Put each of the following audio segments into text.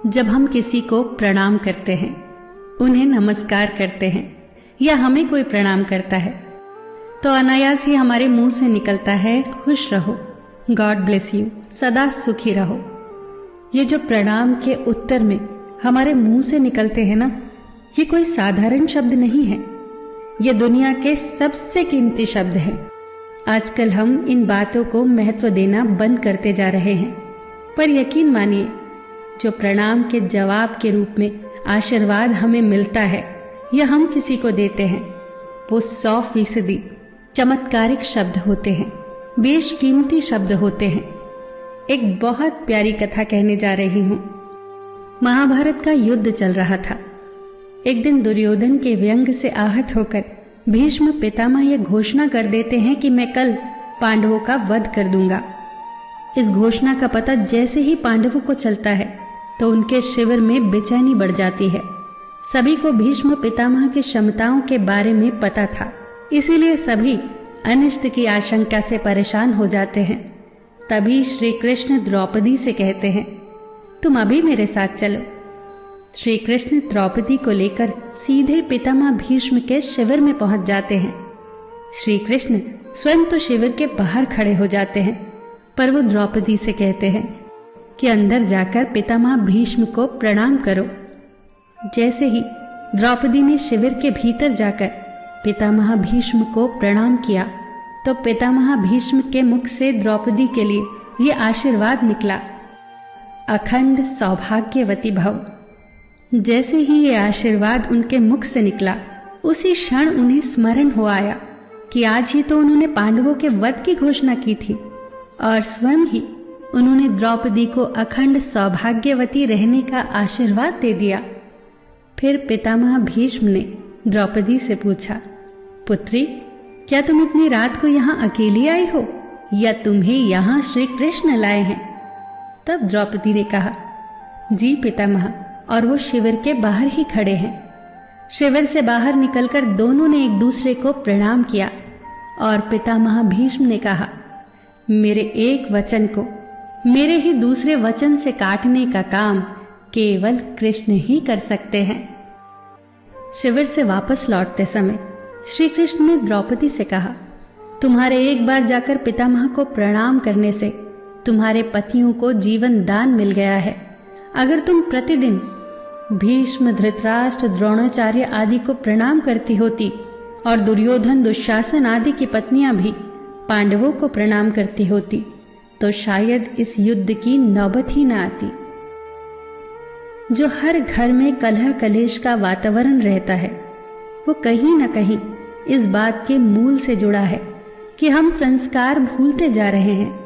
जब हम किसी को प्रणाम करते हैं, उन्हें नमस्कार करते हैं या हमें कोई प्रणाम करता है, तो अनायास ही हमारे मुंह से निकलता है खुश रहो, गॉड ब्लेस यू, सदा सुखी रहो। ये जो प्रणाम के उत्तर में हमारे मुंह से निकलते हैं ना, ये कोई साधारण शब्द नहीं है। ये दुनिया के सबसे कीमती शब्द हैं। आजकल हम इन बातों को महत्व देना बंद करते जा रहे हैं, पर यकीन मानिए, जो प्रणाम के जवाब के रूप में आशीर्वाद हमें मिलता है या हम किसी को देते हैं, वो 100% चमत्कारिक शब्द होते हैं, बेशकीमती शब्द होते हैं। एक बहुत प्यारी कथा कहने जा रही हूं। महाभारत का युद्ध चल रहा था। एक दिन दुर्योधन के व्यंग से आहत होकर भीष्म पितामह यह घोषणा कर देते हैं कि मैं कल पांडवों का वध कर दूंगा। इस घोषणा का पता जैसे ही पांडवों को चलता है तो उनके शिविर में बेचैनी बढ़ जाती है। सभी को भीष्म पितामह की क्षमताओं के बारे में पता था, इसीलिए सभी अनिष्ट की आशंका से परेशान हो जाते हैं। तभी श्री कृष्ण द्रौपदी से कहते हैं, तुम अभी मेरे साथ चलो। श्री कृष्ण द्रौपदी को लेकर सीधे पितामह भीष्म के शिविर में पहुंच जाते हैं। श्री कृष्ण स्वयं तो शिविर के बाहर खड़े हो जाते हैं, पर वो द्रौपदी से कहते हैं कि अंदर जाकर पितामह भीष्म को प्रणाम करो। जैसे ही द्रौपदी ने शिविर के भीतर जाकर पितामह भीष्म को प्रणाम किया, तो पितामह भीष्म के मुख से द्रौपदी के लिए ये आशीर्वाद निकला, अखंड सौभाग्यवती भव। जैसे ही ये आशीर्वाद उनके मुख से निकला, उसी क्षण उन्हें स्मरण हो आया कि आज ही तो उन्होंने पांडवों के वध की घोषणा की थी और स्वयं ही उन्होंने द्रौपदी को अखंड सौभाग्यवती रहने का आशीर्वाद दे दिया। फिर पितामह भीष्म ने द्रौपदी से पूछा, पुत्री, क्या तुम इतनी रात को यहाँ अकेली आई हो या तुम्हें यहाँ श्री कृष्ण लाए हैं? तब द्रौपदी ने कहा, जी पितामह, और वो शिविर के बाहर ही खड़े हैं। शिविर से बाहर निकलकर दोनों ने एक दूसरे को प्रणाम किया और पितामह भीष्म ने कहा, मेरे एक वचन को मेरे ही दूसरे वचन से काटने का काम केवल कृष्ण ही कर सकते हैं। शिविर से वापस लौटते समय श्री कृष्ण ने द्रौपदी से कहा, तुम्हारे एक बार जाकर पितामह को प्रणाम करने से तुम्हारे पतियों को जीवन दान मिल गया है। अगर तुम प्रतिदिन भीष्म, धृतराष्ट्र, द्रोणाचार्य आदि को प्रणाम करती होती और दुर्योधन, दुशासन आदि की पत्नियां भी पांडवों को प्रणाम करती होती, तो शायद इस युद्ध की नौबत ही न आती। जो हर घर में कलह कलेश का वातावरण रहता है, वो कहीं न कहीं इस बात के मूल से जुड़ा है कि हम संस्कार भूलते जा रहे हैं।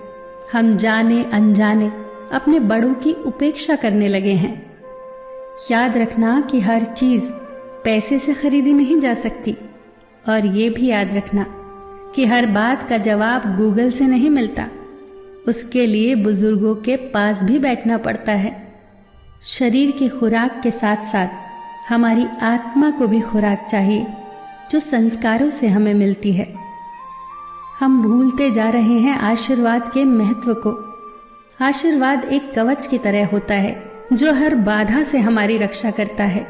हम जाने अनजाने अपने बड़ों की उपेक्षा करने लगे हैं। याद रखना कि हर चीज पैसे से खरीदी नहीं जा सकती, और ये भी याद रखना कि हर बात का जवाब गूगल से नहीं मिलता। उसके लिए बुजुर्गों के पास भी बैठना पड़ता है। शरीर की खुराक के साथ साथ हमारी आत्मा को भी खुराक चाहिए, जो संस्कारों से हमें मिलती है। हम भूलते जा रहे हैं आशीर्वाद के महत्व को। आशीर्वाद एक कवच की तरह होता है, जो हर बाधा से हमारी रक्षा करता है।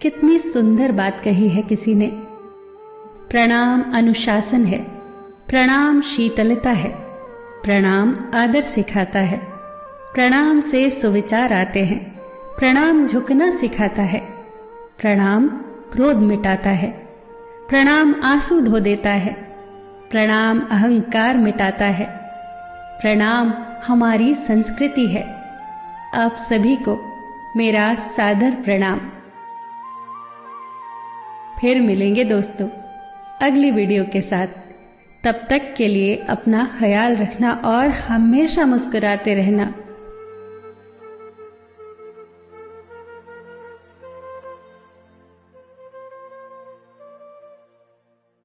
कितनी सुंदर बात कही है किसी ने। प्रणाम अनुशासन है, प्रणाम शीतलता है, प्रणाम आदर सिखाता है, प्रणाम से सुविचार आते हैं, प्रणाम झुकना सिखाता है, प्रणाम क्रोध मिटाता है, प्रणाम आंसू धो देता है, प्रणाम अहंकार मिटाता है, प्रणाम हमारी संस्कृति है। आप सभी को मेरा सादर प्रणाम। फिर मिलेंगे दोस्तों अगली वीडियो के साथ। तब तक के लिए अपना ख्याल रखना और हमेशा मुस्कुराते रहना।